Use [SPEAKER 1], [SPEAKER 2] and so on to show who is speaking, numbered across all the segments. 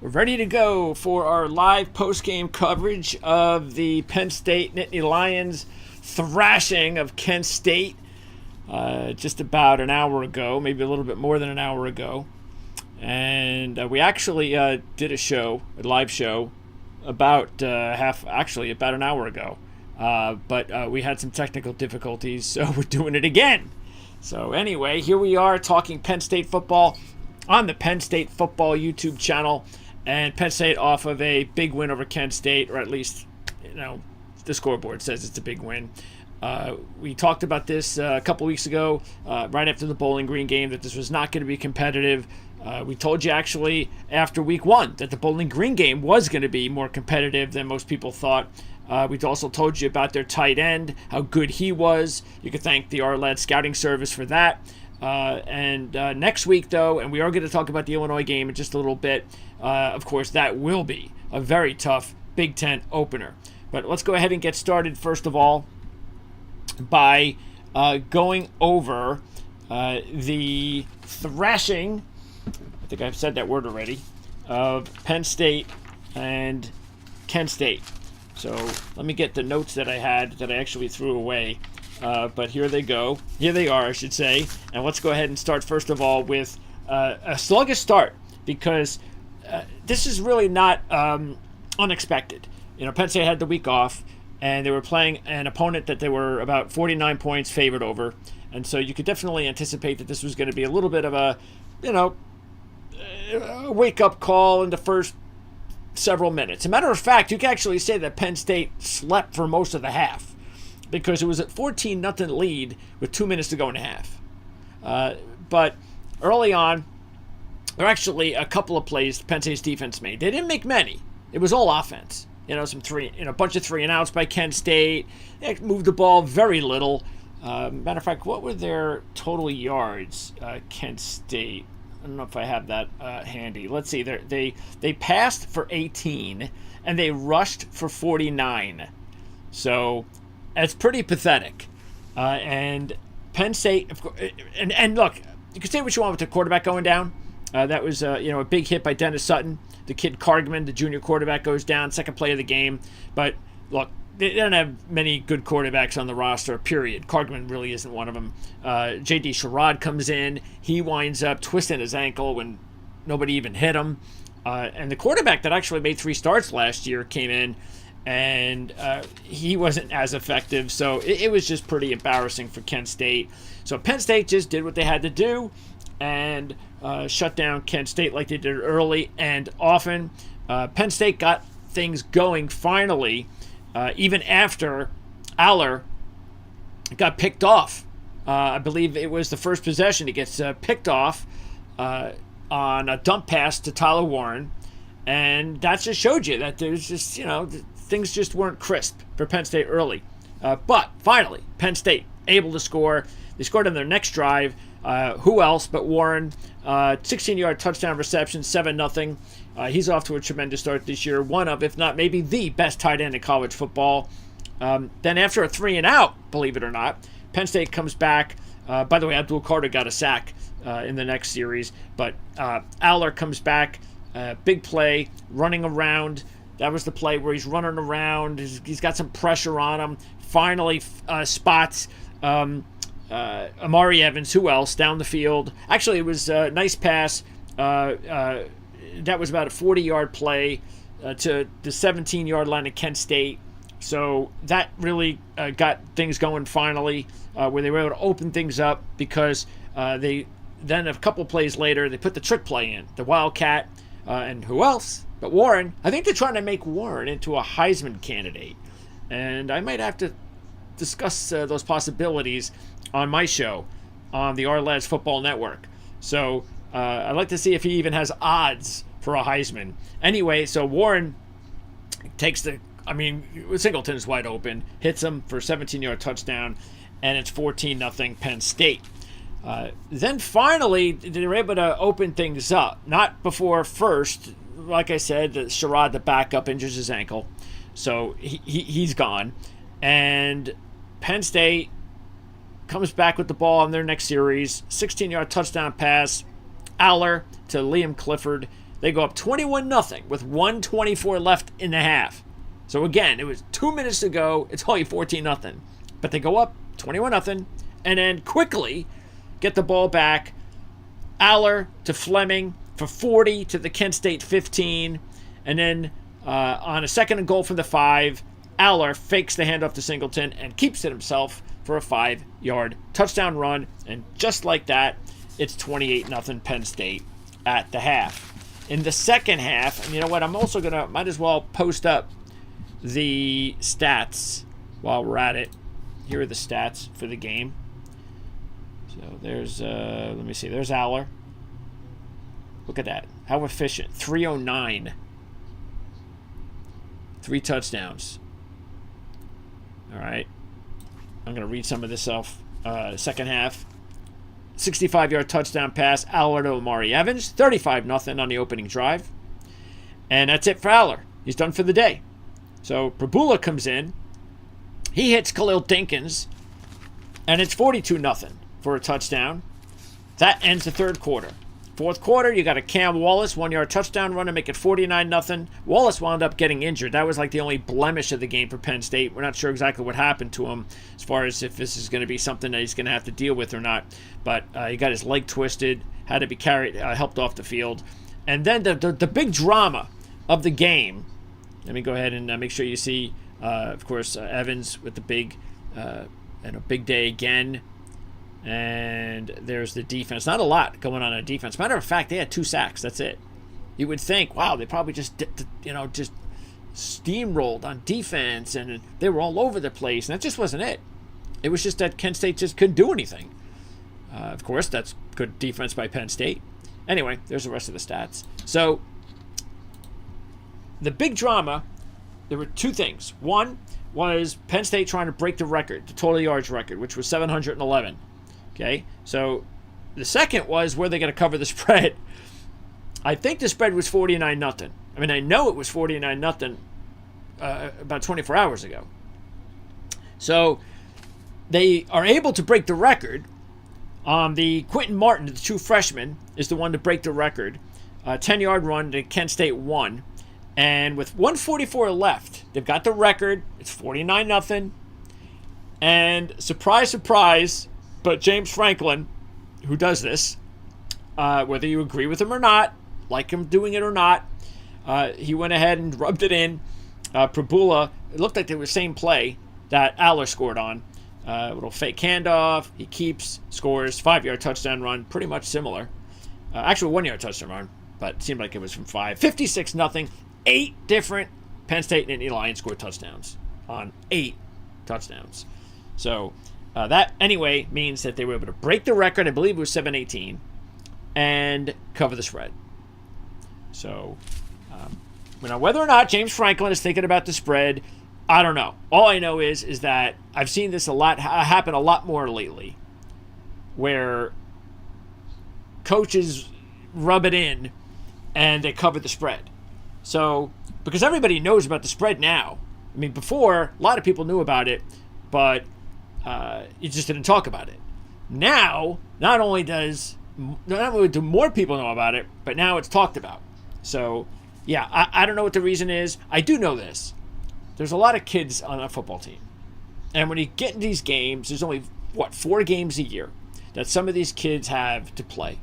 [SPEAKER 1] We're ready to go for our live post-game coverage of the Penn State Nittany Lions thrashing of Kent State just about an hour ago, maybe a little bit more than an hour ago. And we actually did a live show, about about an hour ago. But we had some technical difficulties, so we're doing it again. So anyway, here we are talking Penn State football on the Penn State Football YouTube channel. And Penn State off of a big win over Kent State, or at least, the scoreboard says it's a big win. We talked about this a couple weeks ago, right after the Bowling Green game, that this was not going to be competitive. We told you actually after week one that the Bowling Green game was going to be more competitive than most people thought. We also told you about their tight end, how good he was. You could thank the R-Lad scouting service for that. And next week, though, and we are going to talk about the Illinois game in just a little bit, of course, that will be a very tough Big Ten opener. But let's go ahead and get started, first of all, by going over the thrashing, I think I've said that word already, of Penn State and Kent State. So let me get the notes that I had that I actually threw away. But here they go. Here they are, I should say. And let's go ahead and start, first of all, with a sluggish start, because this is really not unexpected. Penn State had the week off, and they were playing an opponent that they were about 49 points favored over. And so you could definitely anticipate that this was going to be a little bit of a wake-up call in the first several minutes. As a matter of fact, you can actually say that Penn State slept for most of the half, because it was a 14-0 lead with 2 minutes to go in the half. But early on, there were actually a couple of plays Penn State's defense made. They didn't make many. It was all offense. A bunch of 3-and-outs by Kent State. They moved the ball very little. Matter of fact, what were their total yards, Kent State? I don't know if I have that handy. Let's see. They passed for 18, and they rushed for 49. So it's pretty pathetic. And Penn State, of course, and look, you can say what you want with the quarterback going down. That was a big hit by Dennis Sutton. The kid Cargman, the junior quarterback, goes down, second play of the game. But look, they don't have many good quarterbacks on the roster, period. Cargman really isn't one of them. J.D. Sherrod comes in. He winds up twisting his ankle when nobody even hit him. And the quarterback that actually made 3 starts last year came in, and he wasn't as effective. So it was just pretty embarrassing for Kent State. So Penn State just did what they had to do and shut down Kent State like they did early and often. Penn State got things going finally, even after Aller got picked off. I believe it was the first possession. He gets picked off on a dump pass to Tyler Warren. And that just showed you that there's just, things just weren't crisp for Penn State early. But finally, Penn State able to score. They scored on their next drive. Who else but Warren? 16-yard touchdown reception, 7-0. He's off to a tremendous start this year. One of, if not maybe the best tight end in college football. Then after a 3-and-out, believe it or not, Penn State comes back. By the way, Abdul Carter got a sack in the next series. But Aller comes back. Big play, running around. That was the play where he's running around. He's got some pressure on him. Finally spots Amari Evans. Who else? Down the field. Actually, it was a nice pass. That was about a 40-yard play to the 17-yard line of Kent State. So that really got things going finally, where they were able to open things up, because they then a couple plays later, they put the trick play in, the Wildcat, and who else but Warren. I think they're trying to make Warren into a Heisman candidate, and I might have to discuss those possibilities on my show on the R-Lads Football Network. So I'd like to see if he even has odds for a Heisman. Anyway, so Warren takes Singleton's wide open, hits him for a 17-yard touchdown, and it's 14-0 Penn State. Then finally, they were able to open things up. Not before first, like I said, Sherrod, the backup, injures his ankle. So he's gone. And Penn State comes back with the ball on their next series. 16-yard touchdown pass. Aller to Liam Clifford. They go up 21-0 with 1:24 left in the half. So again, it was 2 minutes to go. It's only 14-0. But they go up 21-0 and then quickly get the ball back. Aller to Fleming for 40 to the Kent State 15. And then on a 2nd and goal from the 5, Aller fakes the handoff to Singleton and keeps it himself for a 5-yard touchdown run. And just like that, it's 28-0 Penn State at the half. In the second half, and you know what, I'm also going to, might as well post up the stats while we're at it. Here are the stats for the game. So there's, let me see, there's Aller. Look at that. How efficient. 309. 3 touchdowns. All right. I'm going to read some of this off. Second half. 65-yard touchdown pass. Aller to Amari Evans. 35-0 on the opening drive. And that's it for Aller. He's done for the day. So Prabula comes in. He hits Khalil Dinkins. And it's 42-0 for a touchdown. That ends the third quarter. Fourth quarter, you got a Cam Wallace 1-yard touchdown run to make it 49-0. Wallace wound up getting injured. That was like the only blemish of the game for Penn State. We're not sure exactly what happened to him as far as if this is going to be something that he's going to have to deal with or not. But he got his leg twisted, had to be carried, helped off the field. And then the big drama of the game. Let me go ahead and make sure you see, of course, Evans with the big day again. And there's the defense. Not a lot going on defense. Matter of fact, they had 2 sacks. That's it. You would think, wow, they probably just steamrolled on defense, and they were all over the place. And that just wasn't it. It was just that Kent State just couldn't do anything. Of course, that's good defense by Penn State. Anyway, there's the rest of the stats. So the big drama, there were 2 things. One was Penn State trying to break the record, the total yards record, which was 711. Okay, so the second was where they going to cover the spread. I think the spread was 49-0. I mean, I know it was 49-0 about 24 hours ago. So they are able to break the record. The Quentin Martin, the true freshman, is the one to break the record. 10-yard run to Kent State won. And with 1:44 left, they've got the record. It's 49-0. And surprise, surprise, but James Franklin, who does this, whether you agree with him or not, like him doing it or not, he went ahead and rubbed it in. Prabula, it looked like they were the same play that Aller scored on. Little fake handoff. He keeps, scores, 5-yard touchdown run, pretty much similar. Actually, 1-yard touchdown run, but it seemed like it was from 5. 56-0. 8 different Penn State and Nittany Lions scored touchdowns on 8 touchdowns. So that, anyway, means that they were able to break the record. I believe it was 7-18, and cover the spread. So, whether or not James Franklin is thinking about the spread, I don't know. All I know is that I've seen this happen a lot more lately, where coaches rub it in and they cover the spread. So, because everybody knows about the spread now. I mean, before, a lot of people knew about it, but you just didn't talk about it. Now, not only do more people know about it, but now it's talked about. So, yeah, I don't know what the reason is. I do know this. There's a lot of kids on a football team. And when you get in these games, there's only, 4 games a year that some of these kids have to play.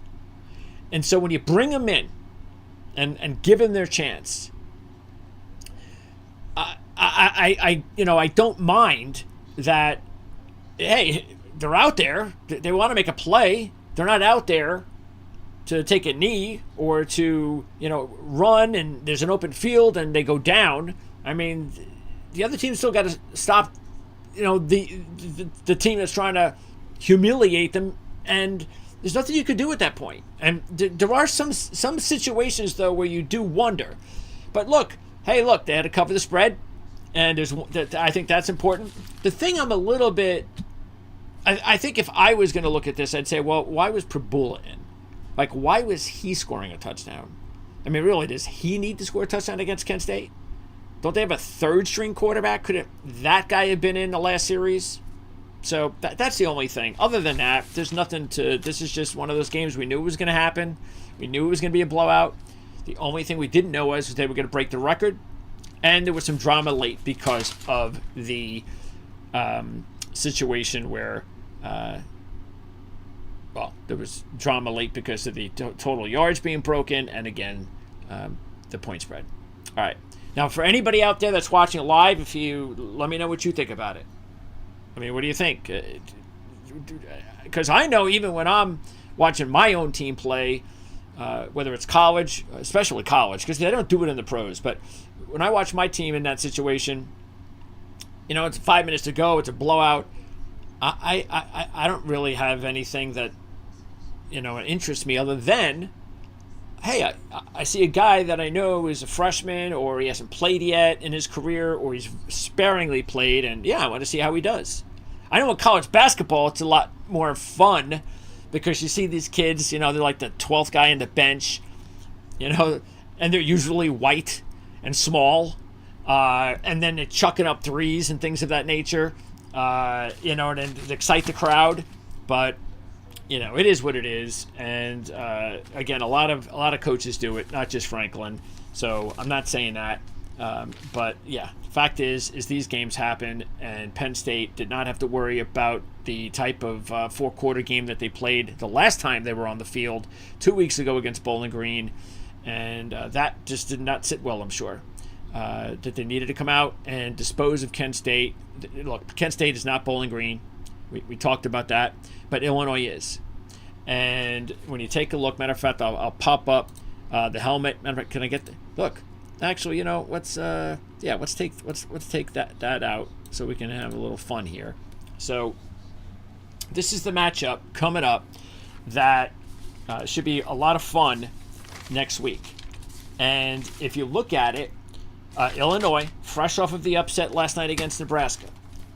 [SPEAKER 1] And so when you bring them in and give them their chance, I don't mind that, hey, they're out there. They want to make a play. They're not out there to take a knee or to, run and there's an open field and they go down. I mean, the other team's still got to stop, the team that's trying to humiliate them, and there's nothing you could do at that point. And there are some situations, though, where you do wonder. But look, they had to cover the spread, and I think that's important. The thing I'm a little bit, I think if I was going to look at this, I'd say, well, why was Prabula in? Like, why was he scoring a touchdown? I mean, really, does he need to score a touchdown against Kent State? Don't they have a third-string quarterback? Could that guy have been in the last series? So that's the only thing. Other than that, there's nothing to... This is just one of those games we knew was going to happen. We knew it was going to be a blowout. The only thing we didn't know was they were going to break the record, and there was some drama late because of the situation where, there was drama late because of the total yards being broken, and again, the point spread. All right. Now, for anybody out there that's watching live, let me know what you think about it. I mean, what do you think? Because I know even when I'm watching my own team play, whether it's college, especially college, because they don't do it in the pros, but when I watch my team in that situation, it's 5 minutes to go, it's a blowout. I don't really have anything that interests me other than, hey, I see a guy that I know is a freshman, or he hasn't played yet in his career, or he's sparingly played, and I want to see how he does. I know in college basketball it's a lot more fun because you see these kids, they're like the 12th guy in the bench, and they're usually white and small, and then they're chucking up threes and things of that nature, and excite the crowd. But it is what it is, and again, a lot of coaches do it, not just Franklin. So I'm not saying that, but fact is these games happen, and Penn State did not have to worry about the type of four-quarter game that they played the last time they were on the field 2 weeks ago against Bowling Green, and that just did not sit well, I'm sure. That they needed to come out and dispose of Kent State. Look, Kent State is not Bowling Green. We talked about that, but Illinois is. And when you take a look, matter of fact, I'll pop up the helmet. Matter of fact, can I get the look? Actually, let's take that out so we can have a little fun here. So this is the matchup coming up that should be a lot of fun next week. And if you look at it, Illinois, fresh off of the upset last night against Nebraska.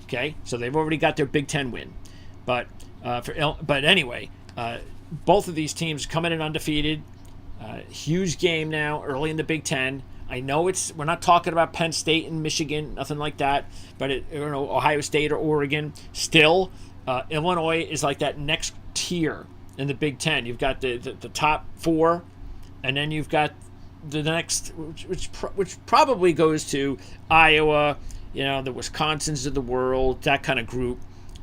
[SPEAKER 1] Okay, so they've already got their Big Ten win. But anyway, both of these teams coming in undefeated. Huge game now, early in the Big Ten. I know we're not talking about Penn State and Michigan, nothing like that. But Ohio State or Oregon. Still, Illinois is like that next tier in the Big Ten. You've got the top four, and then you've got the next, which probably goes to Iowa, the Wisconsins of the world, that kind of group.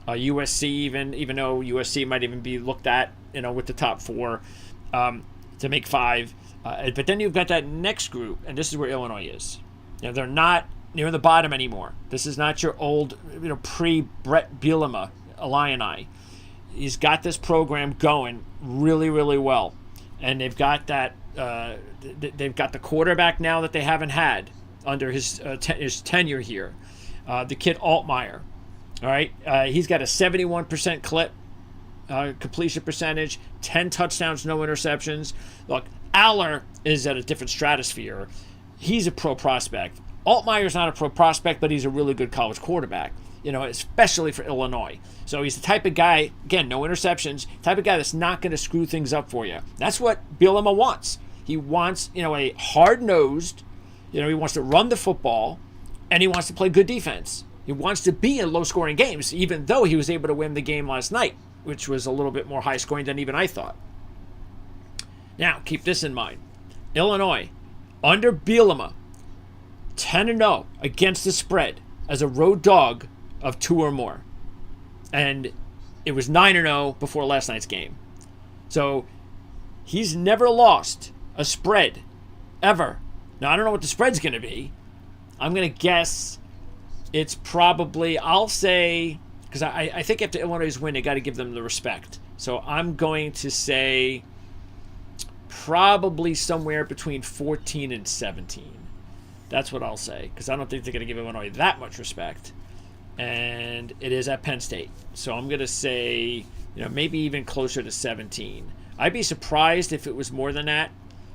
[SPEAKER 1] USC, even though USC might even be looked at, with the top four to make five. But then you've got that next group, and this is where Illinois is. They're not near the bottom anymore. This is not your old, pre-Brett Bielema Illini. He's got this program going really, really well, and they've got that. They've got the quarterback now that they haven't had under his tenure here. The kid Altmaier. All right, he's got a 71% clip completion percentage, 10 touchdowns, no interceptions. Look, Aller is at a different stratosphere. He's a pro prospect. Altmaier's not a pro prospect, but he's a really good college quarterback, especially for Illinois. So he's the type of guy, again, no interceptions, type of guy that's not going to screw things up for you. That's what Bielema wants. He wants, a hard-nosed, he wants to run the football, and he wants to play good defense. He wants to be in low-scoring games, even though he was able to win the game last night, which was a little bit more high-scoring than even I thought. Now, keep this in mind. Illinois, under Bielema, 10-0 against the spread as a road dog of 2 or more. And it was 9-0 before last night's game. So he's never lost a spread, ever. Now, I don't know what the spread's going to be. I'm going to guess it's probably, I'll say, because I think after Illinois win, they got to give them the respect. So I'm going to say probably somewhere between 14 and 17. That's what I'll say, because I don't think they're going to give Illinois that much respect. And it is at Penn State. So I'm going to say, maybe even closer to 17. I'd be surprised if it was more than that,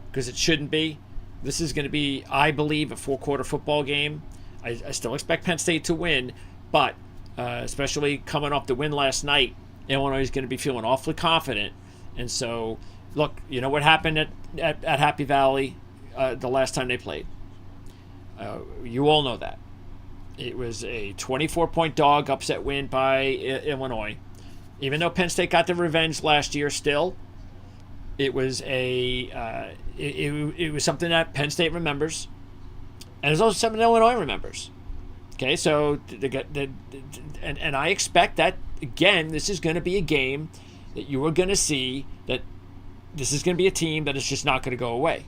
[SPEAKER 1] because it shouldn't be. This is going to be, I believe, a 4-quarter football game. I still expect Penn State to win, but especially coming off the win last night, Illinois is going to be feeling awfully confident. And so, look, you know what happened at Happy Valley the last time they played? You all know that. It was a 24-point dog upset win by Illinois. Even though Penn State got the revenge last year still, It was it was something that Penn State remembers, and it's also something Illinois remembers. Okay, so and I expect that again. This is going to be a game that you are going to see that this is going to be a team that is just not going to go away,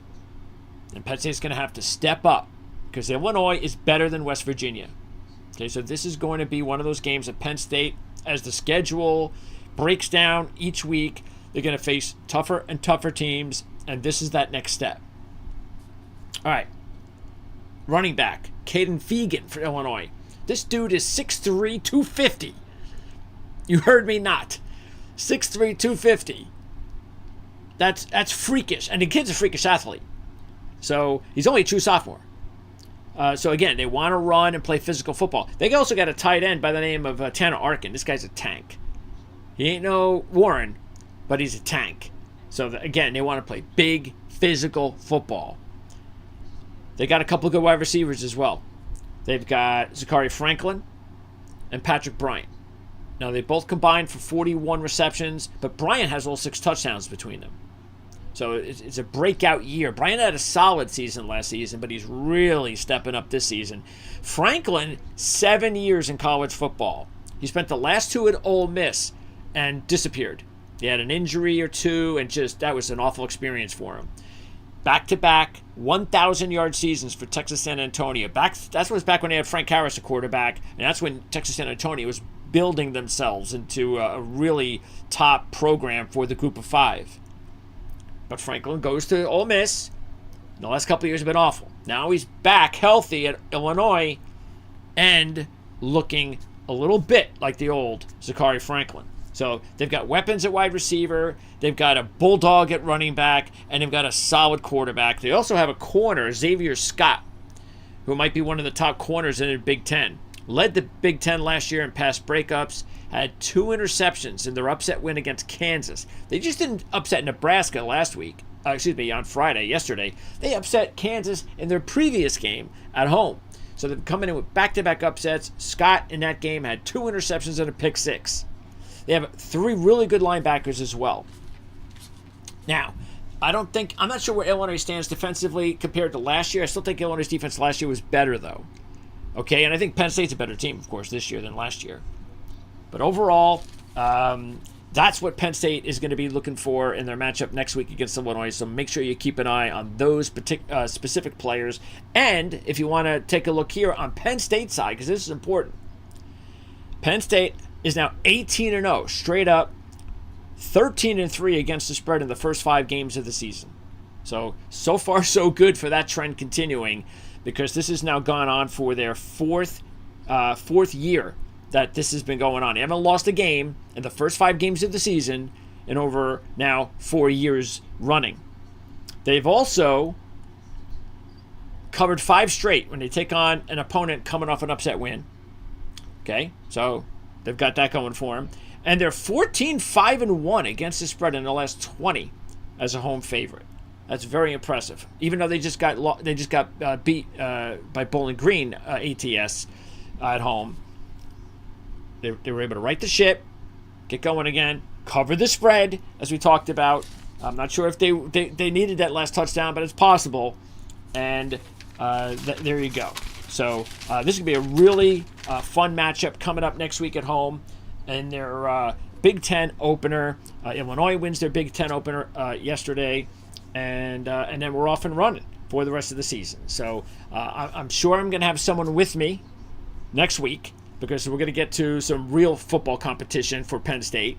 [SPEAKER 1] and Penn State's going to have to step up because Illinois is better than West Virginia. Okay, so this is going to be one of those games that Penn State, as the schedule breaks down each week, they're going to face tougher and tougher teams, and this is that next step. All right. Running back, Caden Fegan for Illinois. This dude is 6'3", 250. You heard me not. 6'3", 250. That's freakish. And the kid's a freakish athlete. So he's only a true sophomore. So again, they want to run and play physical football. They also got a tight end by the name of Tanner Arkin. This guy's a tank. He ain't no Warren, but he's a tank. So again, they want to play big physical football. They got a couple of good wide receivers as well. They've got Zachary Franklin and Patrick Bryant. Now, they both combined for 41 receptions, but Bryant has all 6 touchdowns between them. So it's a breakout year. Bryant had a solid season last season, but he's really stepping up this season. Franklin, 7 years in college football. He spent the last 2 at Ole Miss and disappeared. He had an injury or 2, and just that was an awful experience for him. Back-to-back 1,000-yard seasons for Texas San Antonio. That was back when they had Frank Harris a quarterback, and that's when Texas San Antonio was building themselves into a really top program for the Group of 5. But Franklin goes to Ole Miss. The last couple of years have been awful. Now he's back healthy at Illinois and looking a little bit like the old Zachary Franklin. So they've got weapons at wide receiver, they've got a bulldog at running back, and they've got a solid quarterback. They also have a corner, Xavier Scott, who might be one of the top corners in the Big Ten. Led the Big Ten last year in pass breakups, had 2 interceptions in their upset win against Kansas. They just didn't upset Nebraska on Friday, yesterday. They upset Kansas in their previous game at home. So they're coming in with back-to-back upsets. Scott in that game had 2 interceptions and a pick 6. They have 3 really good linebackers as well. Now, I'm not sure where Illinois stands defensively compared to last year. I still think Illinois' defense last year was better, though. Okay, and I think Penn State's a better team, of course, this year than last year. But overall, that's what Penn State is going to be looking for in their matchup next week against Illinois. So make sure you keep an eye on those specific players. And if you want to take a look here on Penn State's side, because this is important, Penn State is now 18-0, straight up, 13-3 against the spread in the first 5 games of the season. So far, so good for that trend continuing, because this has now gone on for their fourth year that this has been going on. They haven't lost a game in the first 5 games of the season in over now 4 years running. They've also covered 5 straight when they take on an opponent coming off an upset win. Okay, so they've got that going for them. And they're 14-5-1 against the spread in the last 20 as a home favorite. That's very impressive. Even though they just got beat by Bowling Green ATS at home, they were able to right the ship, get going again, cover the spread, as we talked about. I'm not sure if they needed that last touchdown, but it's possible. And there you go. So this is going to be a really fun matchup coming up next week at home. And their Big Ten opener, Illinois wins their Big Ten opener yesterday. And then we're off and running for the rest of the season. So I'm sure I'm going to have someone with me next week, because we're going to get to some real football competition for Penn State.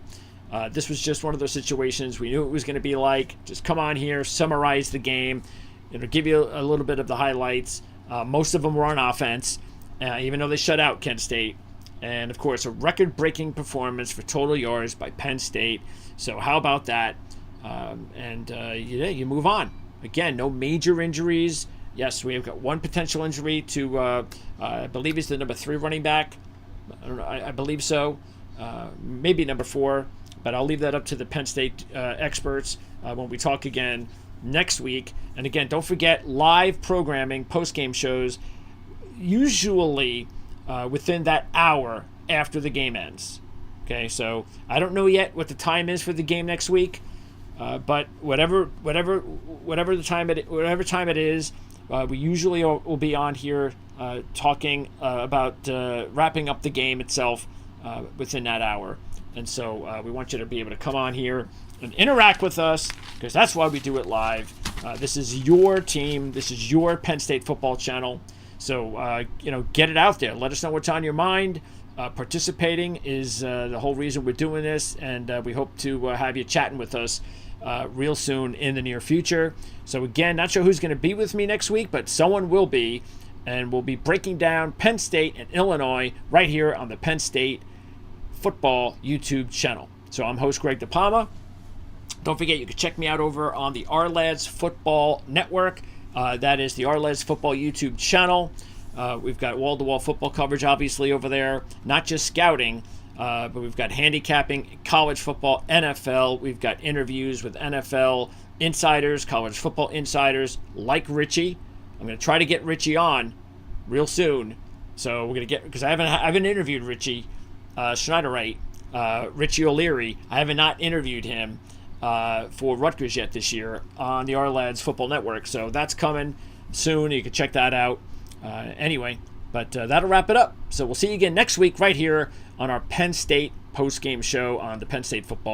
[SPEAKER 1] This was just one of those situations we knew it was going to be like. Just come on here, summarize the game, give you a little bit of the highlights. Most of them were on offense, even though they shut out Kent State. And, of course, a record-breaking performance for total yards by Penn State. So how about that? You move on. Again, no major injuries. Yes, we have got one potential injury to, I believe he's the number 3 running back. I believe so. Maybe number 4. But I'll leave that up to the Penn State experts when we talk again next week. And again, don't forget live programming, post-game shows, usually within that hour after the game ends. Okay, so I don't know yet what the time is for the game next week. But whatever time it is, we usually will be on here talking about wrapping up the game itself within that hour. And so we want you to be able to come on here and interact with us, because that's why we do it live. This is your team. This is your Penn State football channel. So, get it out there. Let us know what's on your mind. Participating is the whole reason we're doing this, and we hope to have you chatting with us real soon in the near future. So again, not sure who's going to be with me next week, but someone will be, and we'll be breaking down Penn State and Illinois right here on the Penn State Football YouTube channel. So I'm host Greg DePalma. Don't forget, you can check me out over on the Our Football Network. That is the Our Football YouTube channel. We've got wall-to-wall football coverage, obviously, over there. Not just scouting, but we've got handicapping, college football, NFL. We've got interviews with NFL insiders, college football insiders, like Richie. I'm going to try to get Richie on real soon. So we're going to because I haven't interviewed Richie Schneiderite, Richie O'Leary. I haven't not interviewed him for Rutgers yet this year on the Our Football Network. So that's coming soon. You can check that out. Anyway, but that'll wrap it up. So we'll see you again next week right here on our Penn State postgame show on the Penn State Football.